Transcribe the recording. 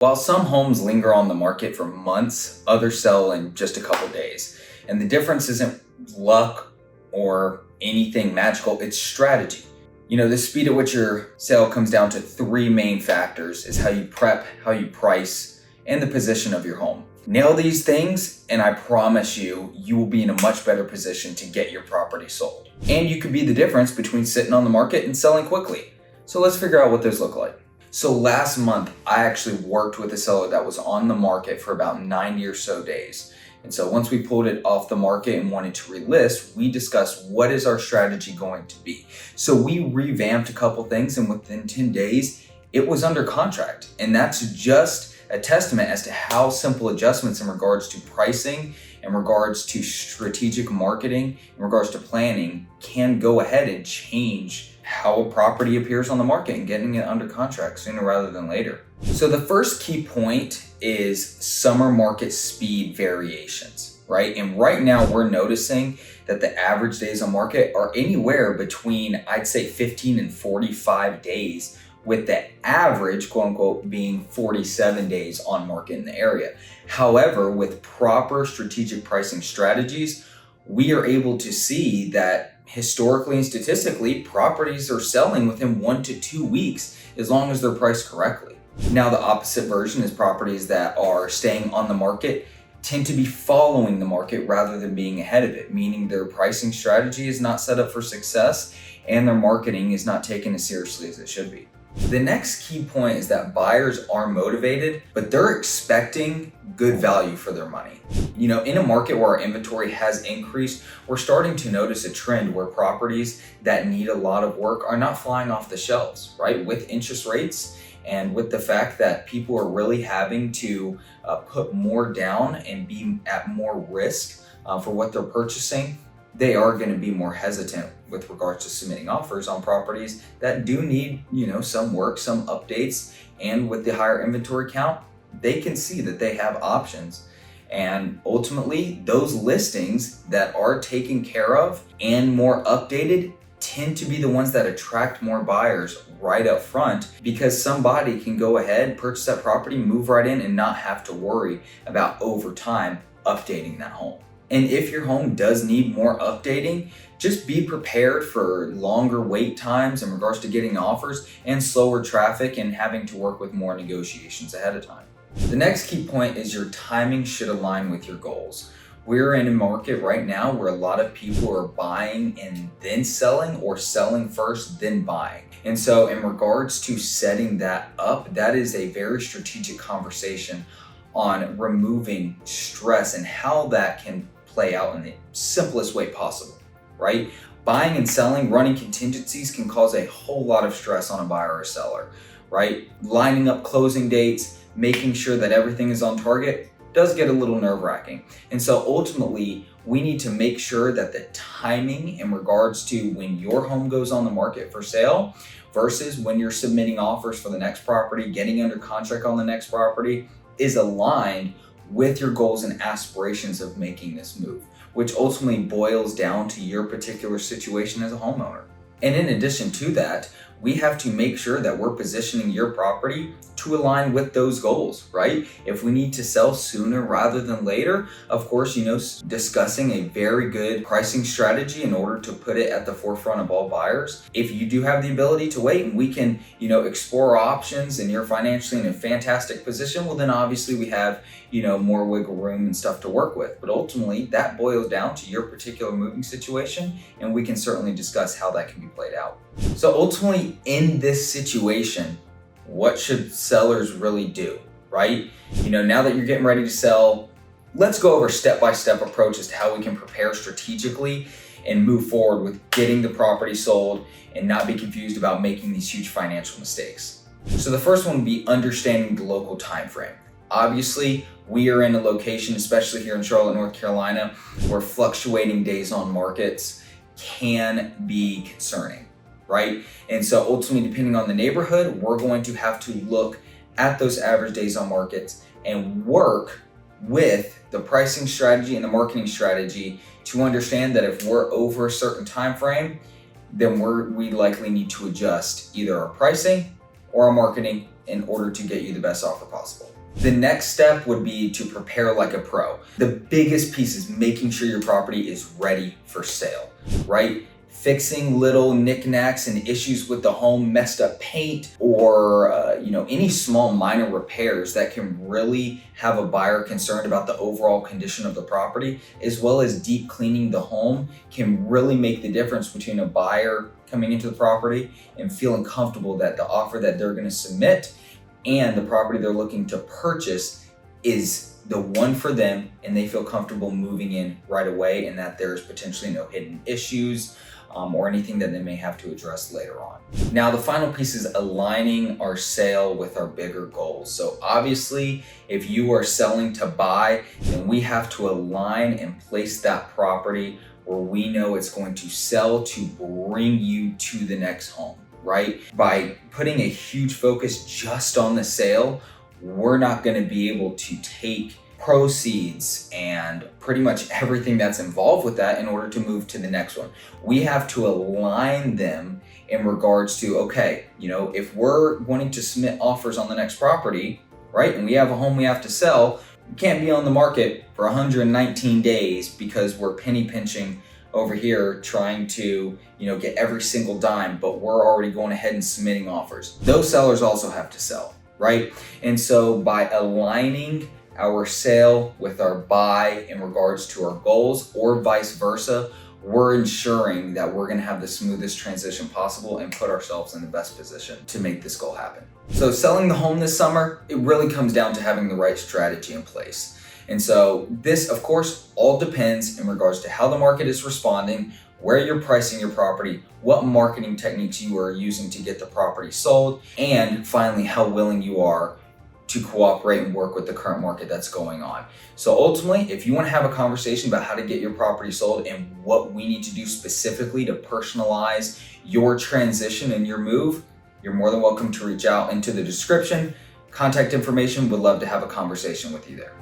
While some homes linger on the market for months, others sell in just a couple days. And the difference isn't luck or anything magical, it's strategy. The speed at which your sale comes down to three main factors is how you prep, how you price, and the position of your home. Nail these things, and I promise you, you will be in a much better position to get your property sold. And you could be the difference between sitting on the market and selling quickly. So let's figure out what those look like. So last month, I actually worked with a seller that was on the market for about 90 or so days. And so once we pulled it off the market and wanted to relist, we discussed what is our strategy going to be. So we revamped a couple things, and within 10 days, it was under contract. And that's just a testament as to how simple adjustments in regards to pricing, in regards to strategic marketing, in regards to planning can go ahead and change how a property appears on the market and getting it under contract sooner rather than later. So the first key point is summer market speed variations, right? And right now we're noticing that the average days on market are anywhere between, I'd say 15 and 45 days, with the average, quote unquote, being 47 days on market in the area. However, with proper strategic pricing strategies, we are able to see that historically and statistically, properties are selling within 1 to 2 weeks as long as they're priced correctly. Now, the opposite version is properties that are staying on the market tend to be following the market rather than being ahead of it, meaning their pricing strategy is not set up for success and their marketing is not taken as seriously as it should be. The next key point is that buyers are motivated, but they're expecting good value for their money. In a market where our inventory has increased, we're starting to notice a trend where properties that need a lot of work are not flying off the shelves, right? With interest rates and with the fact that people are really having to put more down and be at more risk for what they're purchasing, they are going to be more hesitant with regards to submitting offers on properties that do need, some work, some updates. And with the higher inventory count, they can see that they have options. And ultimately, those listings that are taken care of and more updated tend to be the ones that attract more buyers right up front, because somebody can go ahead, purchase that property, move right in, and not have to worry about over time updating that home. And if your home does need more updating, just be prepared for longer wait times in regards to getting offers and slower traffic and having to work with more negotiations ahead of time. The next key point is your timing should align with your goals. We're in a market right now where a lot of people are buying and then selling, or selling first, then buying. And so in regards to setting that up, that is a very strategic conversation on removing stress and how that can play out in the simplest way possible, right? Buying and selling, running contingencies can cause a whole lot of stress on a buyer or seller, right? Lining up closing dates, making sure that everything is on target does get a little nerve-wracking. And so ultimately, we need to make sure that the timing in regards to when your home goes on the market for sale versus when you're submitting offers for the next property, getting under contract on the next property, is aligned with your goals and aspirations of making this move, which ultimately boils down to your particular situation as a homeowner. And in addition to that, we have to make sure that we're positioning your property to align with those goals, right? If we need to sell sooner rather than later, of course, discussing a very good pricing strategy in order to put it at the forefront of all buyers. If you do have the ability to wait and we can, explore options and you're financially in a fantastic position, well, then obviously we have, more wiggle room and stuff to work with. But ultimately, that boils down to your particular moving situation, and we can certainly discuss how that can be played out. So ultimately, in this situation, what should sellers really do, right? Now that you're getting ready to sell, let's go over step-by-step approaches to how we can prepare strategically and move forward with getting the property sold and not be confused about making these huge financial mistakes. So the first one would be understanding the local time frame. Obviously, we are in a location, especially here in Charlotte, North Carolina, where fluctuating days on markets can be concerning, right? And so ultimately, depending on the neighborhood, we're going to have to look at those average days on markets and work with the pricing strategy and the marketing strategy to understand that if we're over a certain time frame, then we likely need to adjust either our pricing or our marketing in order to get you the best offer possible. The next step would be to prepare like a pro. The biggest piece is making sure your property is ready for sale, right? Fixing little knickknacks and issues with the home, messed up paint, or any small minor repairs that can really have a buyer concerned about the overall condition of the property, as well as deep cleaning the home, can really make the difference between a buyer coming into the property and feeling comfortable that the offer that they're going to submit and the property they're looking to purchase is the one for them, and they feel comfortable moving in right away, and that there's potentially no hidden issues or anything that they may have to address later on. Now, the final piece is aligning our sale with our bigger goals. So obviously, if you are selling to buy, then we have to align and place that property where we know it's going to sell to bring you to the next home, right? By putting a huge focus just on the sale, we're not going to be able to take proceeds and pretty much everything that's involved with that in order to move to the next one. We have to align them in regards to, okay, if we're wanting to submit offers on the next property, right, and we have a home we have to sell, we can't be on the market for 119 days because we're penny pinching over here trying to get every single dime, but we're already going ahead and submitting offers. Those sellers also have to sell, right? And so by aligning our sale with our buy in regards to our goals, or vice versa, we're ensuring that we're going to have the smoothest transition possible and put ourselves in the best position to make this goal happen. So selling the home this summer, it really comes down to having the right strategy in place. And so this, of course, all depends in regards to how the market is responding, where you're pricing your property, what marketing techniques you are using to get the property sold, and finally, how willing you are to cooperate and work with the current market that's going on. So ultimately, if you want to have a conversation about how to get your property sold and what we need to do specifically to personalize your transition and your move, you're more than welcome to reach out into the description. Contact information, would love to have a conversation with you there.